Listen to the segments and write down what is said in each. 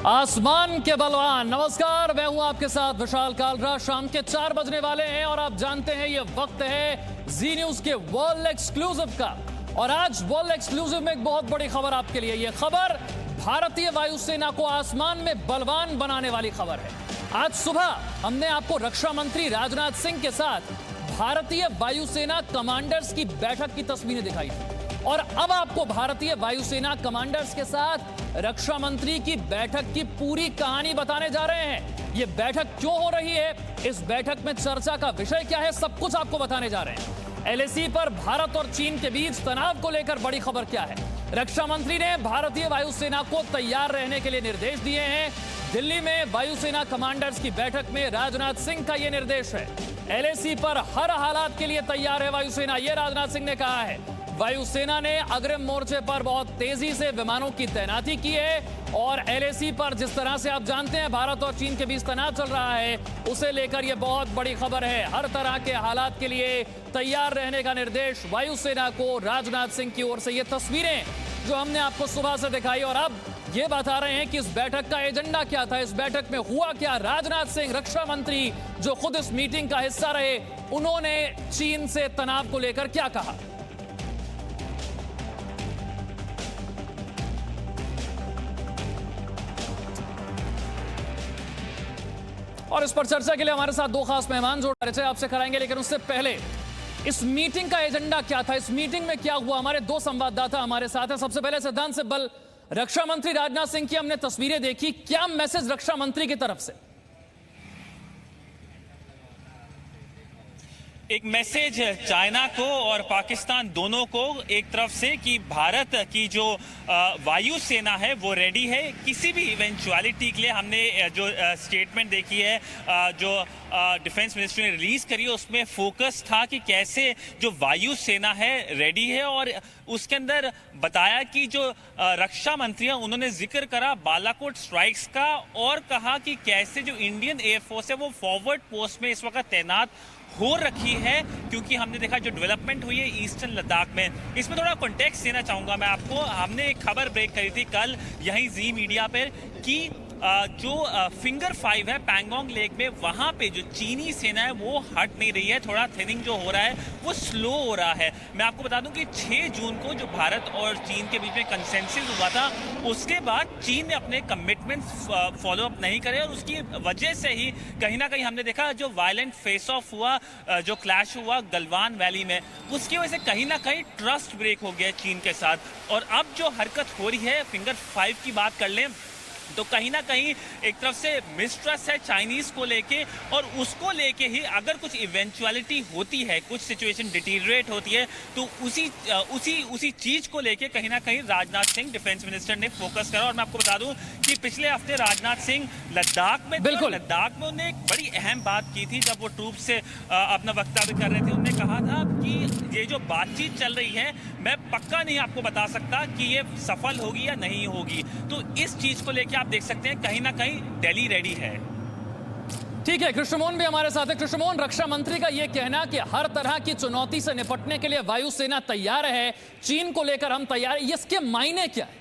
आसमान के बलवान। नमस्कार, मैं हूं आपके साथ विशाल कालरा। शाम के 4 बजने वाले हैं और आप जानते हैं ये वक्त है जी न्यूज के वर्ल्ड एक्सक्लूसिव का। और आज वर्ल्ड एक्सक्लूसिव में एक बहुत बड़ी खबर आपके लिए। ये खबर भारतीय वायुसेना को आसमान में बलवान बनाने वाली खबर है। आज सुबह हमने आपको रक्षा मंत्री राजनाथ सिंह के साथ भारतीय वायुसेना कमांडर्स की बैठक की तस्वीरें दिखाई थी और अब आपको भारतीय वायुसेना कमांडर्स के साथ रक्षा मंत्री की बैठक की पूरी कहानी बताने जा रहे हैं। ये बैठक क्यों हो रही है, इस बैठक में चर्चा का विषय क्या है, सब कुछ आपको बताने जा रहे हैं। एलएसी पर भारत और चीन के बीच तनाव को लेकर बड़ी खबर क्या है। रक्षा मंत्री ने भारतीय वायुसेना को तैयार रहने के लिए निर्देश दिए हैं। दिल्ली में वायुसेना कमांडर्स की बैठक में राजनाथ सिंह का यह निर्देश है। एलएसी पर हर हालात के लिए तैयार है वायुसेना, यह राजनाथ सिंह ने कहा है। वायुसेना ने अग्रिम मोर्चे पर बहुत तेजी से विमानों की तैनाती की है और एलएसी पर जिस तरह से आप जानते हैं भारत और चीन के बीच तनाव चल रहा है, उसे लेकर यह बहुत बड़ी खबर है। हर तरह के हालात के लिए तैयार रहने का निर्देश वायुसेना को राजनाथ सिंह की ओर से। ये तस्वीरें जो हमने आपको सुबह से दिखाई और अब ये बता रहे हैं कि इस बैठक का एजेंडा क्या था, इस बैठक में हुआ क्या। राजनाथ सिंह रक्षा मंत्री जो खुद इस मीटिंग का हिस्सा रहे, उन्होंने चीन से तनाव को लेकर क्या कहा। और इस पर चर्चा के लिए हमारे साथ दो खास मेहमान जोड़ रहे थे, आपसे कराएंगे। लेकिन उससे पहले इस मीटिंग का एजेंडा क्या था, इस मीटिंग में क्या हुआ, हमारे दो संवाददाता हमारे साथ हैं। सबसे पहले सिद्धांत सिब्बल, रक्षा मंत्री राजनाथ सिंह की हमने तस्वीरें देखी, क्या मैसेज रक्षा मंत्री की तरफ से? एक मैसेज चाइना को और पाकिस्तान दोनों को एक तरफ से कि भारत की जो वायुसेना है वो रेडी है किसी भी इवेंचुअलिटी के लिए। हमने जो स्टेटमेंट देखी है जो डिफेंस मिनिस्ट्री ने रिलीज करी है, उसमें फोकस था कि कैसे जो वायुसेना है रेडी है। और उसके अंदर बताया कि जो रक्षा मंत्री हैं उन्होंने जिक्र करा बालाकोट स्ट्राइक्स का और कहा कि कैसे जो इंडियन एयरफोर्स है वो फॉरवर्ड पोस्ट में इस वक्त तैनात हो रखी है, क्योंकि हमने देखा जो डेवलपमेंट हुई है ईस्टर्न लद्दाख में। इसमें थोड़ा कॉन्टेक्स्ट देना चाहूंगा मैं आपको। हमने एक खबर ब्रेक करी थी कल यहीं जी मीडिया पर कि जो फिंगर 5 है पैंगोंग लेक में, वहां पे जो चीनी सेना है वो हट नहीं रही है। थोड़ा थिनिंग जो हो रहा है वो स्लो हो रहा है। मैं आपको बता दूं कि 6 जून को जो भारत और चीन के बीच में कंसेंसस हुआ था, उसके बाद चीन ने अपने कमिटमेंट्स फॉलो अप नहीं करे और उसकी वजह से ही कहीं ना कहीं हमने देखा जो वायलेंट फेस ऑफ हुआ, जो क्लैश हुआ गलवान वैली में, उसकी वजह से कहीं ना कहीं ट्रस्ट ब्रेक हो गया चीन के साथ। और अब जो हरकत हो रही है, फिंगर 5 की बात कर लें तो कहीं ना कहीं एक तरफ से मिसट्रस्ट है चाइनीज को लेके, और उसको लेके ही अगर कुछ इवेंचुअलिटी होती है, कुछ सिचुएशन डिटीरिएट होती है, तो उसी चीज को लेके कहीं ना कहीं राजनाथ सिंह डिफेंस मिनिस्टर ने फोकस करा। और मैं आपको बता दूं कि पिछले हफ्ते राजनाथ सिंह लद्दाख में उन्होंने एक बड़ी अहम बात की थी जब वो ट्रूप से अपना वक्तव्य कर रहे थे। उन्होंने कहा था कि ये जो बातचीत चल रही है, मैं पक्का नहीं आपको बता सकता कि ये सफल होगी या नहीं होगी। तो इस चीज को लेके आप देख सकते हैं कहीं ना कहीं दिल्ली रेडी है। ठीक है, कृष्णमोहन भी हमारे साथ है। कृष्णमोहन, रक्षा मंत्री का यह कहना कि हर तरह की चुनौती से निपटने के लिए वायुसेना तैयार है, चीन को लेकर हम तैयार हैं, इसके मायने क्या है?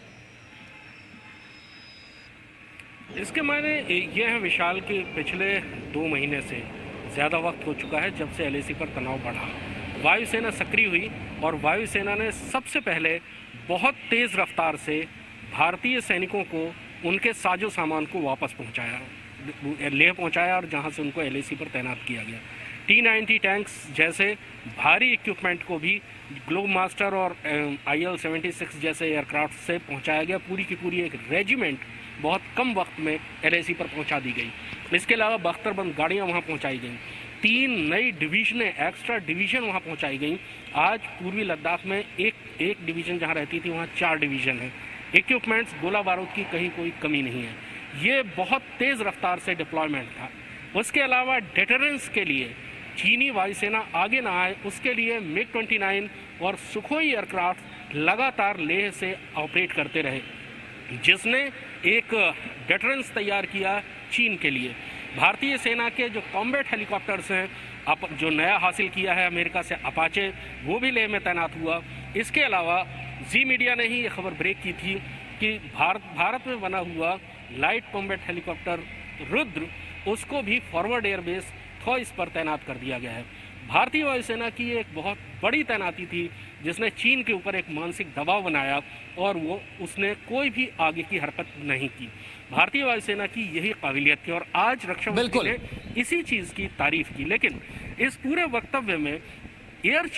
इसके मायने ये है विशाल कि पिछले 2 महीने से ज्यादा वक्त हो चुका है जब से एलएसी पर तनाव बढ़ा। वायुसेना सक्रिय हुई और वायुसेना ने सबसे पहले बहुत तेज रफ्तार से भारतीय सैनिकों को उनके साजो सामान को वापस पहुंचाया, लेह पहुंचाया, और जहां से उनको एलएसी पर तैनात किया गया। T-90 टैंक्स जैसे भारी इक्विपमेंट को भी ग्लोब मास्टर और IL-76 जैसे एयरक्राफ्ट से पहुंचाया गया। पूरी की पूरी एक रेजिमेंट बहुत कम वक्त में एलएसी पर पहुंचा दी गई। इसके अलावा 72 गाड़ियाँ वहाँ पहुँचाई गई, 3 नई डिवीजनें, एक्स्ट्रा डिवीज़न वहाँ पहुँचाई गई। आज पूर्वी लद्दाख में एक डिवीज़न जहाँ रहती थी वहाँ 4 डिवीज़न है। इक्विपमेंट्स, गोला बारूद की कहीं कोई कमी नहीं है। ये बहुत तेज़ रफ्तार से डिप्लॉयमेंट था। उसके अलावा डेटरेंस के लिए चीनी वायुसेना आगे ना आए, उसके लिए MiG-29 और सुखोई एयरक्राफ्ट लगातार लेह से ऑपरेट करते रहे, जिसने एक डेटरेंस तैयार किया चीन के लिए। भारतीय सेना के जो कॉम्बैट हेलीकॉप्टर्स हैं, जो नया हासिल किया है अमेरिका से अपाचे, वो भी लेह में तैनात हुआ। इसके अलावा जी मीडिया ने ही ये खबर ब्रेक की थी कि भारत में बना हुआ लाइट कॉम्बैट हेलीकॉप्टर रुद्र, उसको भी फॉरवर्ड एयरबेस थॉइस पर तैनात कर दिया गया है। भारतीय वायुसेना की एक बहुत बड़ी तैनाती थी जिसने चीन के ऊपर एक मानसिक दबाव बनाया और उसने कोई भी आगे की हरकत नहीं की। भारतीय वायुसेना की यही काबिलियत थी और आज रक्षा मंत्री ने इसी चीज़ की तारीफ की। लेकिन इस पूरे वक्तव्य में air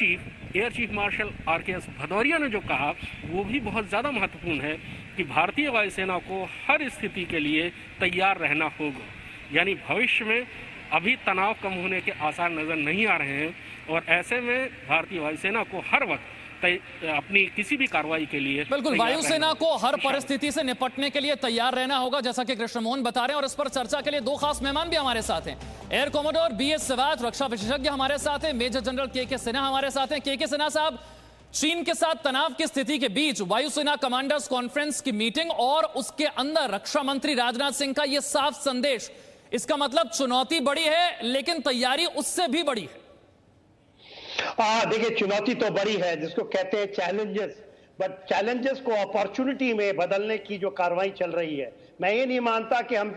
chief marshal RKS Bhadauria ने जो कहा वो भी बहुत ज़्यादा महत्वपूर्ण है कि भारतीय वायुसेना को हर स्थिति के लिए तैयार रहना होगा। यानी भविष्य में अभी तनाव कम होने के आसार नजर नहीं आ रहे हैं और ऐसे में भारतीय वायुसेना को हर वक्त अपनी किसी भी कार्रवाई के लिए बिल्कुल वायुसेना को हर परिस्थिति से निपटने के लिए तैयार रहना होगा, जैसा कि कृष्ण मोहन बता रहे हैं। और इस पर चर्चा के लिए दो खास मेहमान भी हमारे साथ हैं। एयर कॉमोडोर BS सिवाच, रक्षा विशेषज्ञ हमारे साथ हैं। मेजर जनरल KK सिन्हा हमारे साथ हैं। KK सिन्हा साहब, चीन के साथ तनाव की स्थिति के बीच वायुसेना कमांडर्स कॉन्फ्रेंस की मीटिंग और उसके अंदर रक्षा मंत्री राजनाथ सिंह का यह साफ संदेश, इसका मतलब चुनौती बड़ी है लेकिन तैयारी उससे भी बड़ी है। देखिए, चुनौती तो बड़ी है, जिसको कहते हैं चैलेंजेस, बट चैलेंजेस को अपॉर्चुनिटी में बदलने की जो कार्रवाई चल रही है, मैं ये नहीं मानता कि हम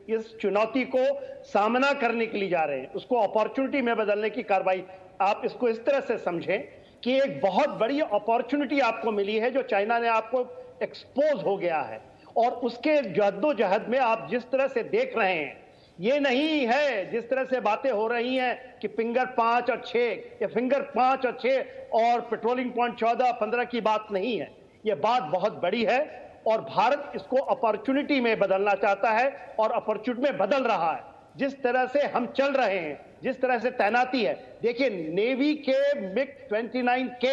इस चुनौती को सामना करने के लिए जा रहे हैं, उसको अपॉर्चुनिटी में बदलने की कार्रवाई। आप इसको इस तरह से समझें कि एक बहुत बड़ी अपॉर्चुनिटी आपको मिली है, जो चाइना ने आपको एक्सपोज हो गया है और उसके जद्दोजहद में आप जिस तरह से देख रहे हैं, ये नहीं है जिस तरह से बातें हो रही हैं कि फिंगर 5 और 6 या फिंगर 5 और 6 और पेट्रोलिंग पॉइंट 14-15 की बात नहीं है। ये बात बहुत बड़ी है और भारत इसको अपॉर्चुनिटी में बदलना चाहता है और अपॉर्चुनिटी में बदल रहा है। जिस तरह से हम चल रहे हैं, जिस तरह से तैनाती है, देखिए नेवी के MiG-29K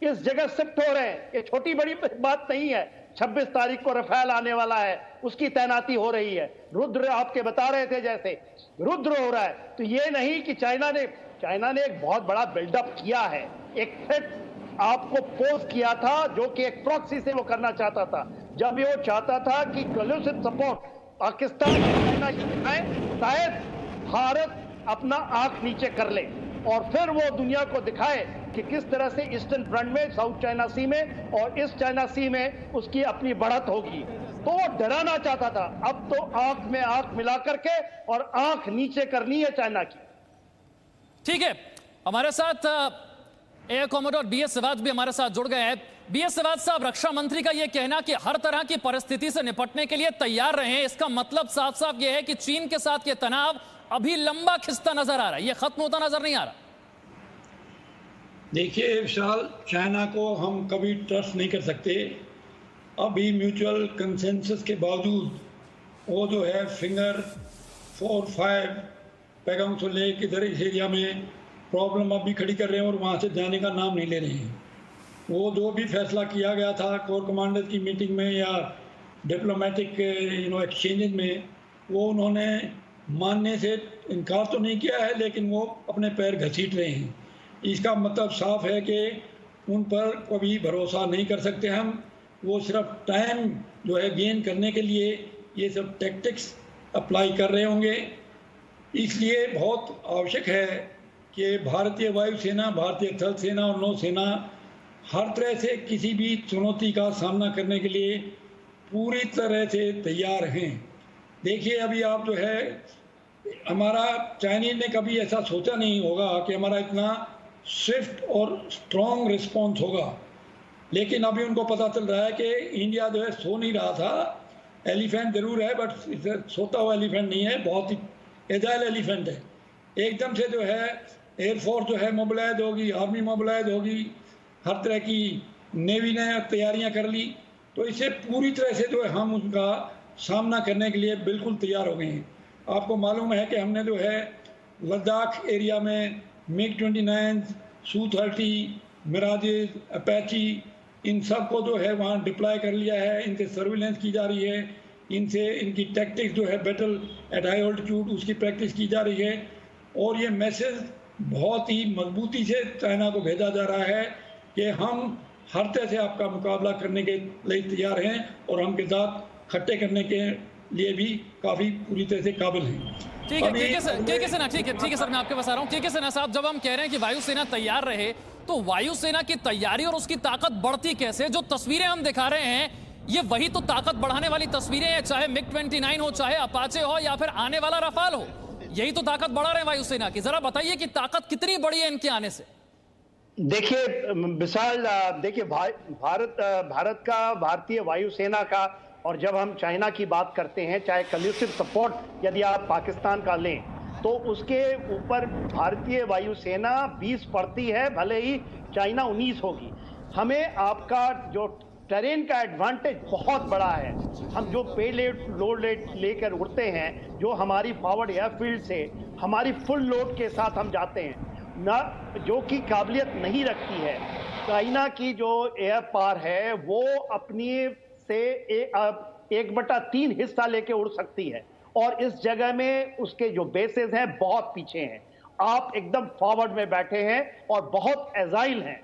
इस जगह शिफ्ट हो रहे हैं, ये छोटी बड़ी बात नहीं है। 26 तारीख को रफेल आने वाला है, उसकी तैनाती हो रही है। रुद्र आपके बता रहे थे, जैसे रुद्र हो रहा है, तो ये नहीं कि चाइना ने एक बहुत बड़ा बिल्डअप किया है, एक थ्रेट आपको पोज किया था, जो कि एक प्रॉक्सी से वो करना चाहता था। जब वो चाहता था कि कोलिशन सपोर्ट पाकिस्तान चाइना दिखाए, शायद भारत अपना आंख नीचे कर ले और फिर वो दुनिया को दिखाए कि किस तरह से ईस्टर्न फ्रंट में, साउथ चाइना सी में और ईस्ट चाइना सी में उसकी अपनी बढ़त होगी। तो वो डराना चाहता था। अब तो आंख में आंख मिला करके और आंख नीचे करनी है चाइना की। ठीक है, हमारे साथ एयर कॉमोडोर BS सिवाच भी हमारे साथ जुड़ गए हैं। BS सिवाच साहब, रक्षा मंत्री का यह कहना कि हर तरह की परिस्थिति से निपटने के लिए तैयार रहें, इसका मतलब साफ साफ यह है कि चीन के साथ यह तनाव अभी लंबा खिंचता नजर आ रहा है, यह खत्म होता नजर नहीं आ रहा। देखिए विशाल, चाइना को हम कभी ट्रस्ट नहीं कर सकते। अभी म्यूचुअल कंसेंसस के बावजूद वो जो है फिंगर 4-5 पैगोंग से ले किधर इस एरिया में प्रॉब्लम अभी खड़ी कर रहे हैं और वहाँ से जाने का नाम नहीं ले रहे हैं। वो जो भी फैसला किया गया था कोर कमांडर की मीटिंग में या डिप्लोमेटिक एक्सचेंजेस में, वो उन्होंने मानने से इनकार तो नहीं किया है, लेकिन वो अपने पैर घसीट रहे हैं। इसका मतलब साफ है कि उन पर कभी भरोसा नहीं कर सकते हम। वो सिर्फ टाइम जो है गेन करने के लिए ये सब टैक्टिक्स अप्लाई कर रहे होंगे। इसलिए बहुत आवश्यक है कि भारतीय वायुसेना, भारतीय थल सेना और नौसेना हर तरह से किसी भी चुनौती का सामना करने के लिए पूरी तरह से तैयार हैं। देखिए अभी आप जो है, हमारा चाइनीज ने कभी ऐसा सोचा नहीं होगा कि हमारा इतना स्विफ्ट और स्ट्रॉन्ग रिस्पॉन्स होगा, लेकिन अभी उनको पता चल रहा है कि इंडिया जो है सो नहीं रहा था। एलिफेंट जरूर है बट सोता हुआ एलिफेंट नहीं है, बहुत ही एजाइल एलिफेंट है। एकदम से जो है एयरफोर्स जो है मोबिलाइज होगी, आर्मी मोबिलाइज होगी, हर तरह की नेवी ने तैयारियां कर ली, तो इससे पूरी तरह से जो है हम उनका सामना करने के लिए बिल्कुल तैयार हो गए हैं। आपको मालूम है कि हमने जो है लद्दाख एरिया में MiG-29, Su-30, मिराजेज, अपैची, इन सब को जो है वहाँ डिप्लॉय कर लिया है। इनसे सर्विलेंस की जा रही है, इनसे इनकी टैक्टिक्स जो है बैटल एट हाई ऑल्टीट्यूड उसकी प्रैक्टिस की जा रही है। और ये मैसेज बहुत ही मजबूती से चाइना को भेजा जा रहा है कि हम हर तरह से आपका मुकाबला करने के लिए तैयार हैं और हम के साथ खट्टे करने के लिए भी काफ़ी पूरी तरह से काबिल हैं। ठीक है, ठीक है सर, मैं आपके पास आ रहा हूँ। ठीक है सिन्हा साहब, जब हम कह रहे हैं कि वायुसेना तैयार रहे, तो वायुसेना की तैयारी और उसकी ताकत बढ़ती कैसे? जो तस्वीरें हम दिखा रहे हैं ये वही तो ताकत बढ़ाने वाली तस्वीरें हैं, चाहे MiG-29 हो, चाहे अपाचे हो, या फिर आने वाला रफाल हो। यही तो ताकत बढ़ा रहे हैं वायुसेना की। जरा बताइए कि ताकत कितनी बड़ी है इनके आने से। देखिए विशाल, देखिए भारत का, भारतीय वायुसेना का, और जब हम चाइना की बात करते हैं, चाहे कल्यूसिव सपोर्ट यदि आप पाकिस्तान का लें, तो उसके ऊपर भारतीय वायुसेना 20 पड़ती है, भले ही चाइना 19 होगी। हमें आपका जो टेरेन का एडवांटेज बहुत बड़ा है। हम जो पे लोड लेकर उड़ते हैं, जो हमारी फॉरवर्ड एयरफील्ड से हमारी फुल लोड के साथ हम जाते हैं ना, जो कि काबिलियत नहीं रखती है। चाइना की जो एयर पावर है वो अपनी से 1/3 हिस्सा लेके उड़ सकती है, और इस जगह में उसके जो बेसेस हैं बहुत पीछे हैं। आप एकदम फॉरवर्ड में बैठे हैं और बहुत एजाइल हैं।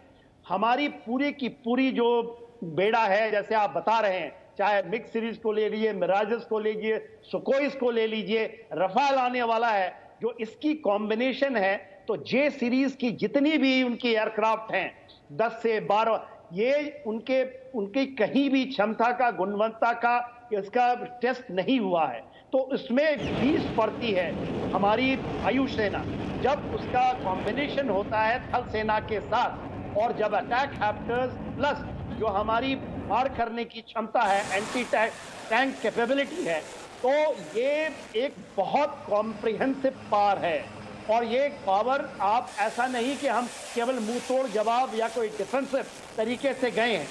हमारी पूरी की पूरी जो बेड़ा है, जैसे आप बता रहे हैं, चाहे मिग सीरीज को ले लीजिए, मिराजेस को ले लीजिए, सुकोइस को ले लीजिए, रफाल आने वाला है, जो इसकी कॉम्बिनेशन है, तो जे सीरीज की जितनी भी उनकी एयरक्राफ्ट हैं 10 से 12, ये उनकी कहीं भी क्षमता का, गुणवत्ता का इसका टेस्ट नहीं हुआ है। तो इसमें 20 पड़ती है हमारी वायुसेना। जब उसका कॉम्बिनेशन होता है थल सेना के साथ, और जब अटैक हैप्टर्स प्लस जो हमारी पार करने की क्षमता है, एंटी टैंक कैपेबिलिटी है, तो ये एक बहुत कॉम्प्रिहेंसिव पावर है। और ये पावर आप ऐसा नहीं कि हम केवल मुंह तोड़ जवाब या कोई डिफेंसिव तरीके से गए हैं।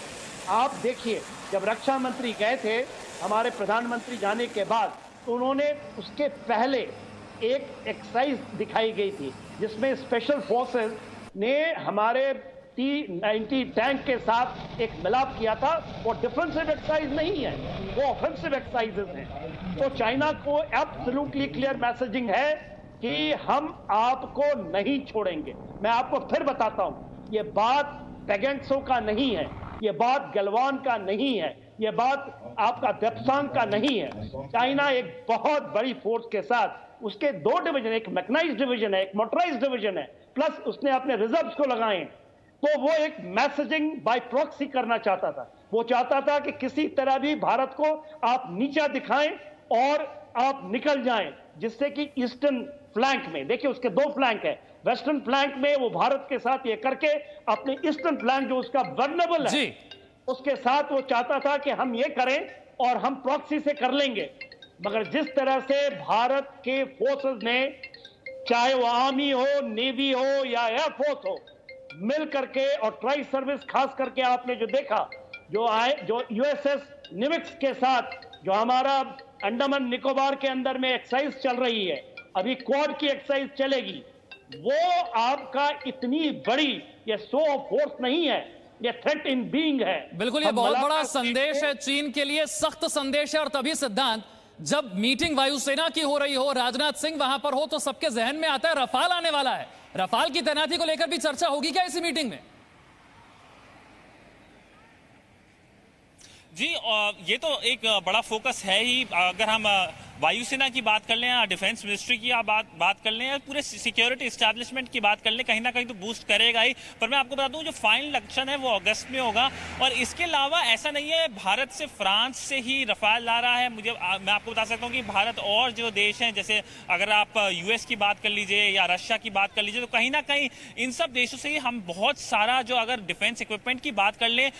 आप देखिए, जब रक्षा मंत्री गए थे, हमारे प्रधानमंत्री जाने के बाद, तो उन्होंने उसके पहले एक एक्सरसाइज दिखाई गई थी जिसमें स्पेशल फोर्सेस ने हमारे T-90 टैंक के साथ एक मिलाप किया था। वो डिफेंसिव एक्सरसाइज नहीं है, वो ऑफेंसिव एक्सरसाइजेस हैं। तो चाइना को एब्सोल्युटली क्लियर मैसेजिंग है कि हम आपको नहीं छोड़ेंगे। मैं आपको फिर बताता हूं, ये बात पेगेंट्सो का नहीं है, ये बात गलवान का नहीं है, ये बात आपका देप्सांग का नहीं है। चाइना एक बहुत बड़ी फोर्स के साथ, उसके 2 डिवीजन, एक मैकेनाइज्ड डिवीजन है, एक मोटराइज्ड डिवीजन है, प्लस उसने अपने रिजर्व्स को लगाए। तो वो एक मैसेजिंग बाय प्रॉक्सी करना चाहता था। वो चाहता था कि किसी तरह भी भारत को आप नीचा दिखाएं और आप निकल जाएं, जिससे कि ईस्टर्न फ्लैंक में, देखिए उसके 2 फ्लैंक है, वेस्टर्न फ्लैंक में वो भारत के साथ ये करके अपने ईस्टर्न फ्लैंक जो उसका वल्नरेबल है उसके साथ वो चाहता था कि हम ये करें और हम प्रॉक्सी से कर लेंगे। मगर जिस तरह से भारत के फोर्सेस ने, चाहे वो आर्मी हो, नेवी हो या एयरफोर्स हो, मिल करके, और ट्राई सर्विस खास करके आपने जो देखा, जो USS निमित्स के साथ जो हमारा अंडमान निकोबार के अंदर में एक्सरसाइज चल रही है, अभी क्वाड की एक्सरसाइज चलेगी, वो आपका इतनी बड़ी ये शो ऑफ फोर्स नहीं है, ये थ्रेट इन बीइंग है। बिल्कुल, ये बहुत बड़ा संदेश है चीन के लिए, सख्त संदेश है। और तभी सिद्धांत, जब मीटिंग वायुसेना की हो रही हो, राजनाथ सिंह वहां पर हो, तो सबके जहन में आता है रफाल आने वाला है। रफाल की तैनाती को लेकर भी चर्चा होगी क्या इसी मीटिंग में? जी, ये तो एक बड़ा फोकस है ही। अगर हम वायुसेना की बात कर लें या डिफेंस मिनिस्ट्री की बात कर लें या पूरे सिक्योरिटी एस्टैब्लिशमेंट की बात कर लें, कहीं ना कहीं तो बूस्ट करेगा ही। पर मैं आपको बता दूं, जो फाइनल इलेक्शन है वो अगस्त में होगा। और इसके अलावा ऐसा नहीं है भारत से, फ्रांस से ही रफाल ला रहा है। मैं आपको बता सकता हूं कि भारत और जो देश हैं, जैसे अगर आप US की बात कर लीजिए या रशिया की बात कर लीजिए, तो कहीं ना कहीं इन सब देशों से ही हम बहुत सारा, जो अगर डिफेंस इक्विपमेंट की बात कर लें,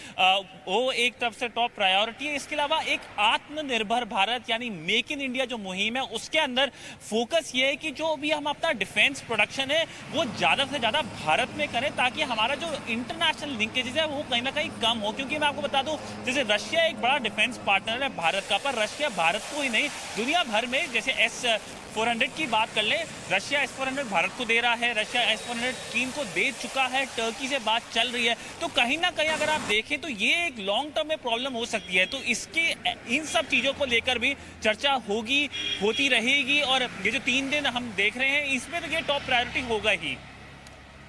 वो एक तरफ से टॉप प्रायोरिटी है। इसके अलावा एक आत्मनिर्भर भारत यानी मेक इन इंडिया जो मुहिम है, उसके अंदर फोकस ये है कि जो भी हम अपना डिफेंस प्रोडक्शन है वो ज्यादा से ज्यादा भारत में करें, ताकि हमारा जो इंटरनेशनल लिंकेजेस है वो कहीं ना कहीं कम हो। क्योंकि मैं आपको बता दूं, जैसे रशिया एक बड़ा डिफेंस पार्टनर है भारत का, पर रशिया भारत को ही नहीं, दुनिया भर में, जैसे S-400 की बात कर ले, रशिया S-400 भारत को दे रहा है, रशिया S-400 चीन को दे चुका है, टर्की से बात चल रही है। तो कहीं ना कहीं अगर आप देखें तो ये एक लॉन्ग टर्म में प्रॉब्लम हो सकती है। तो इसके, इन सब चीजों को लेकर भी चर्चा होगी, होती रहेगी। और ये जो 3 दिन हम देख रहे हैं, इसमें तो ये टॉप प्रायोरिटी होगा ही।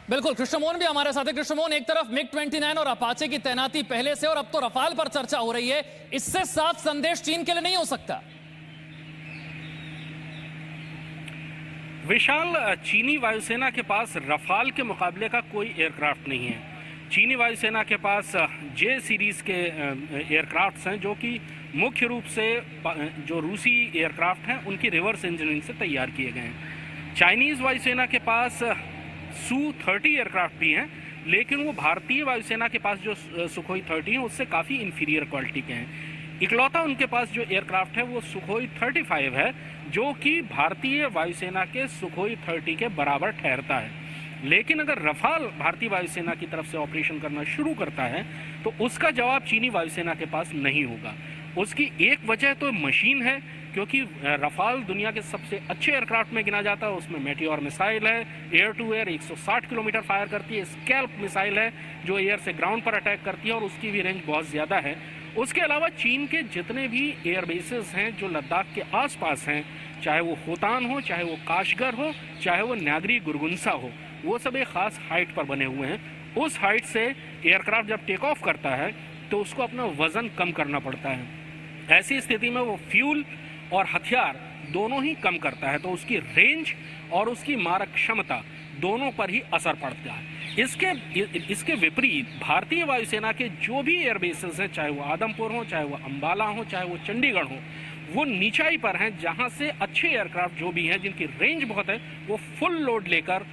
बिल्कुल, कृष्णमोहन भी हमारे साथ है। कृष्णमोहन, एक तरफ MiG-29 और अपाचे की तैनाती पहले से, और अब तो रफाल पर चर्चा हो रही है। इससे साफ संदेश चीन के लिए नहीं हो सकता? विशाल, चीनी वायुसेना के पास रफाल के मुकाबले का कोई एयरक्राफ्ट नहीं है। चीनी वायुसेना के पास जे सीरीज़ के एयरक्राफ्ट्स हैं, जो कि मुख्य रूप से जो रूसी एयरक्राफ्ट हैं उनकी रिवर्स इंजीनियरिंग से तैयार किए गए हैं। चाइनीज़ वायुसेना के पास Su-30 एयरक्राफ्ट भी हैं, लेकिन वो भारतीय वायुसेना के पास जो सुखोई 30 हैं उससे काफ़ी इन्फीरियर क्वालिटी के हैं। इकलौता उनके पास जो एयरक्राफ्ट है वो सुखोई 35 है, जो कि भारतीय वायुसेना के सुखोई 30 के बराबर ठहरता है। लेकिन अगर रफाल भारतीय वायुसेना की तरफ से ऑपरेशन करना शुरू करता है तो उसका जवाब चीनी वायुसेना के पास नहीं होगा। उसकी एक वजह तो मशीन है, क्योंकि रफाल दुनिया के सबसे अच्छे एयरक्राफ्ट में गिना जाता है। उसमें मेटियोर मिसाइल है, air to air 160 kilometre fire करती है। स्कैल्प मिसाइल है जो एयर से ग्राउंड पर अटैक करती है और उसकी भी रेंज बहुत ज़्यादा है। उसके अलावा चीन के जितने भी एयर बेसेस हैं जो लद्दाख के आसपास हैं, चाहे वो होतान हो, चाहे वो काशगर हो, चाहे वो न्यागरी गुरगुंसा हो, वो सब एक ख़ास हाइट पर बने हुए हैं। उस हाइट से एयरक्राफ्ट जब टेक ऑफ करता है तो उसको अपना वज़न कम करना पड़ता है। ऐसी स्थिति में वो फ्यूल और हथियार दोनों ही कम करता है, तो उसकी रेंज और उसकी मारक क्षमता दोनों पर ही असर पड़ता है। इसके विपरीत भारतीय वायुसेना के जो भी एयर बेसेस हैं, चाहे वो आदमपुर हो, चाहे वो अंबाला हो, चाहे वो चंडीगढ़ हो, वो नीचाई पर हैं, जहां से अच्छे एयरक्राफ्ट जो भी हैं जिनकी रेंज बहुत है वो फुल लोड लेकर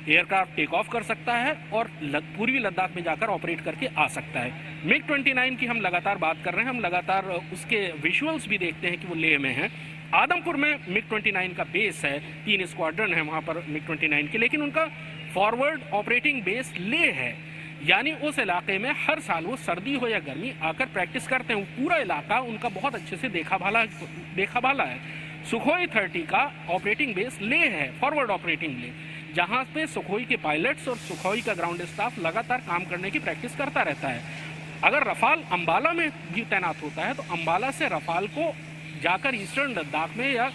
एयरक्राफ्ट टेक ऑफ कर सकता है और पूर्वी लद्दाख में जाकर ऑपरेट करके आ सकता है। MiG-29 की हम लगातार बात कर रहे हैं, हम लगातार उसके विजुअल्स भी देखते हैं कि वो लेह में हैं। आदमपुर में MiG-29 का बेस है, 3 स्क्वाड्रन है वहाँ पर MiG-29 के, लेकिन उनका फॉरवर्ड ऑपरेटिंग बेस लेह है। यानी उस इलाके में हर साल वो सर्दी हो या गर्मी आकर प्रैक्टिस करते हैं। वो पूरा इलाका उनका बहुत अच्छे से देखा भाला है। सुखोई 30 का ऑपरेटिंग बेस लेह है, फॉरवर्ड ऑपरेटिंग लेह, जहाँ पे सुखोई के पायलट्स और सुखोई का ग्राउंड स्टाफ लगातार काम करने की प्रैक्टिस करता रहता है। अगर रफाल अंबाला में भी तैनात होता है तो अंबाला से रफाल को जाकर ईस्टर्न लद्दाख में या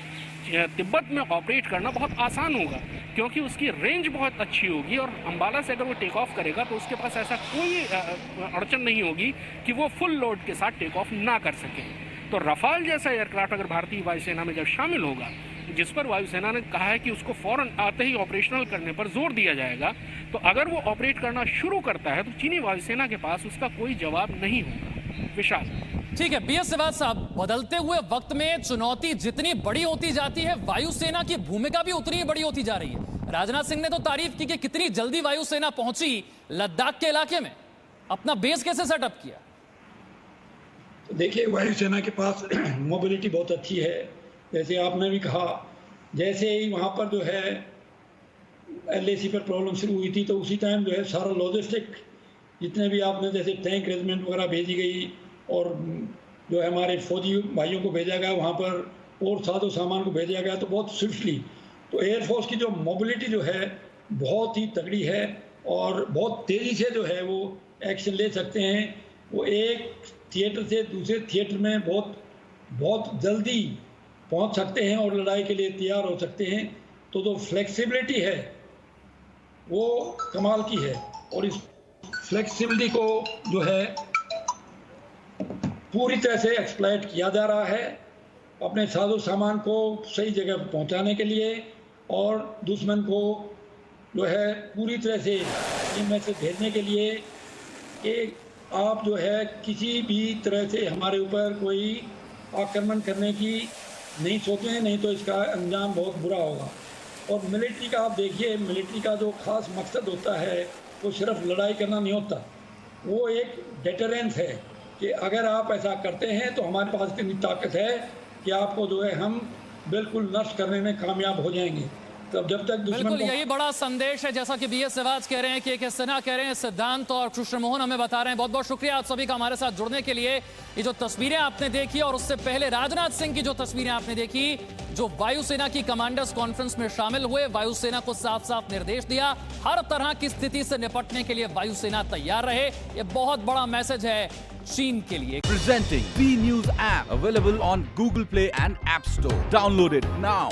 तिब्बत में ऑपरेट करना बहुत आसान होगा, क्योंकि उसकी रेंज बहुत अच्छी होगी और अंबाला से अगर वो टेक ऑफ करेगा तो उसके पास ऐसा कोई अड़चन नहीं होगी कि वो फुल लोड के साथ टेक ऑफ ना कर सके। तो रफाल जैसा एयरक्राफ्ट अगर भारतीय वायुसेना में जब शामिल होगा, जिस पर वायुसेना ने कहा है कि उसको फौरन आते ही ऑपरेशनल करने पर जोर दिया जाएगा, तो अगर वो ऑपरेट करना शुरू करता है तो चीनी वायुसेना के पास उसका कोई जवाब नहीं होगा। विशाल। ठीक है BS सिवाज साहब, बदलते हुए वक्त में चुनौती जितनी बड़ी होती जाती है, वायुसेना की भूमिका भी उतनी ही बड़ी होती जा रही है। राजनाथ सिंह ने तो तारीफ की कि कितनी जल्दी वायुसेना पहुंची लद्दाख के इलाके में, अपना बेस कैसे सेटअप किया। देखिए, वायुसेना के पास मोबिलिटी बहुत अच्छी है। जैसे आपने भी कहा, जैसे ही वहाँ पर जो है LAC पर प्रॉब्लम शुरू हुई थी तो उसी टाइम जो है सारा लॉजिस्टिक जितने भी आपने जैसे टैंक रेजिमेंट वगैरह भेजी गई और जो है हमारे फौजी भाइयों को भेजा गया वहाँ पर और साजो सामान को भेजा गया, तो बहुत स्विफ्टली। तो एयरफोर्स की जो मोबिलिटी जो है बहुत ही तगड़ी है और बहुत तेज़ी से जो है वो एक्शन ले सकते हैं। वो एक थिएटर से दूसरे थिएटर में बहुत जल्दी पहुंच सकते हैं और लड़ाई के लिए तैयार हो सकते हैं। तो जो फ्लेक्सिबिलिटी है वो कमाल की है और इस फ्लेक्सिबिलिटी को जो है पूरी तरह से एक्सप्लॉइट किया जा रहा है अपने साजो सामान को सही जगह पर पहुंचाने के लिए और दुश्मन को जो है पूरी तरह से ये मैसेज भेजने के लिए कि आप जो है किसी भी तरह से हमारे ऊपर कोई आक्रमण करने की नहीं सोचें, नहीं तो इसका अंजाम बहुत बुरा होगा। और मिलिट्री का आप देखिए, मिलिट्री का जो खास मकसद होता है वो सिर्फ लड़ाई करना नहीं होता, वो एक डेटरेंस है कि अगर आप ऐसा करते हैं तो हमारे पास इतनी ताकत है कि आपको जो है हम बिल्कुल नष्ट करने में कामयाब हो जाएंगे। तो जब तक बिल्कुल यही बड़ा संदेश है, जैसा कि BS सिवाज कह रहे हैं, कि सिन्हा कह रहे हैं, सिद्धांत और कृष्ण मोहन हमें बता रहे हैं। बहुत बहुत शुक्रिया आप सभी का हमारे साथ जुड़ने के लिए। ये जो तस्वीरें आपने देखी और उससे पहले राजनाथ सिंह की जो तस्वीरें आपने देखी, जो वायुसेना की कमांडर्स कॉन्फ्रेंस में शामिल हुए, वायुसेना को साफ साफ निर्देश दिया हर तरह की स्थिति से निपटने के लिए वायुसेना तैयार रहे। ये बहुत बड़ा मैसेज है चीन के लिए। Presenting B News app available on Google Play and App Store. Download it now.